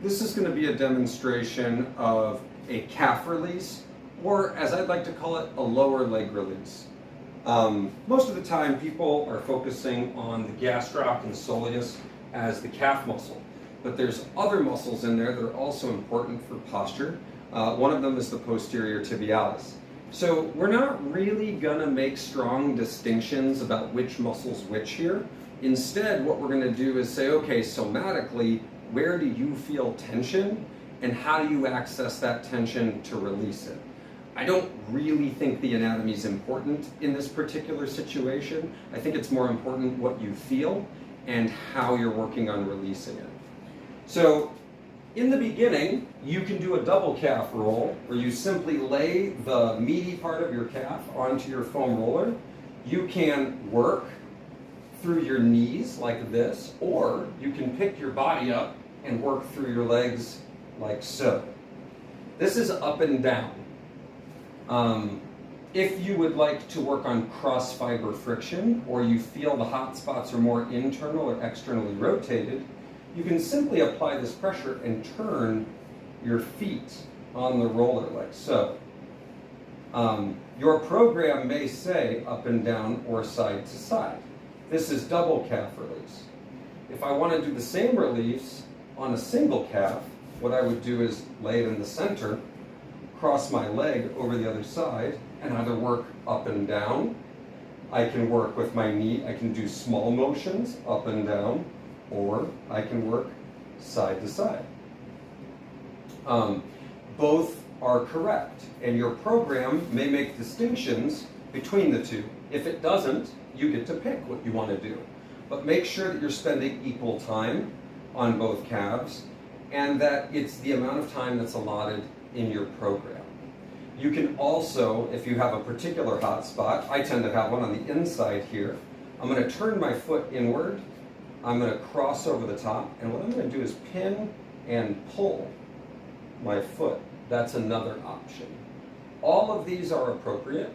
This is going to be a demonstration of a calf release, or as I'd like to call it, a lower leg release. Most of the time people are focusing on the gastroc and soleus as the calf muscle, but there's other muscles in there that are also important for posture. One of them is the posterior tibialis. So we're not really going to make strong distinctions about which muscle's which here. Instead, what we're going to do is say, okay, somatically, where do you feel tension and how do you access that tension to release it? I don't really think the anatomy is important in this particular situation. I think it's more important what you feel and how you're working on releasing it. So in the beginning, you can do a double calf roll where you simply lay the meaty part of your calf onto your foam roller. You can work through your knees like this, or you can pick your body up and work through your legs like so. This is up and down. If you would like to work on cross fiber friction, or you feel the hot spots are more internal or externally rotated, you can simply apply this pressure and turn your feet on the roller like so. Your program may say up and down or side to side. This is double calf release. If I want to do the same release on a single calf, what I would do is lay it in the center, cross my leg over the other side, and either work up and down. I can work with my knee, I can do small motions up and down, or I can work side to side. Both are correct, and your program may make distinctions between the two. If it doesn't, you get to pick what you want to do. But make sure that you're spending equal time on both calves, and that it's the amount of time that's allotted in your program. You can also, if you have a particular hot spot, I tend to have one on the inside here, I'm going to turn my foot inward, I'm going to cross over the top, and what I'm going to do is pin and pull my foot. That's another option. All of these are appropriate,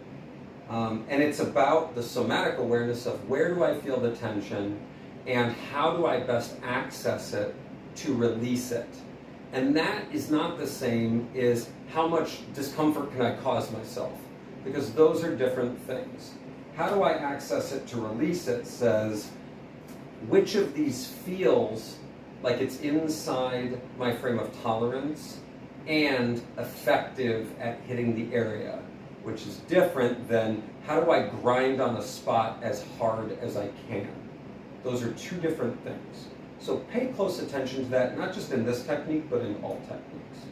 and it's about the somatic awareness of where do I feel the tension and how do I best access it to release it. And that is not the same as how much discomfort can I cause myself, because those are different things. How do I access it to release it says, which of these feels like it's inside my frame of tolerance and effective at hitting the area, which is different than how do I grind on a spot as hard as I can. Those are two different things. So pay close attention to that, not just in this technique, but in all techniques.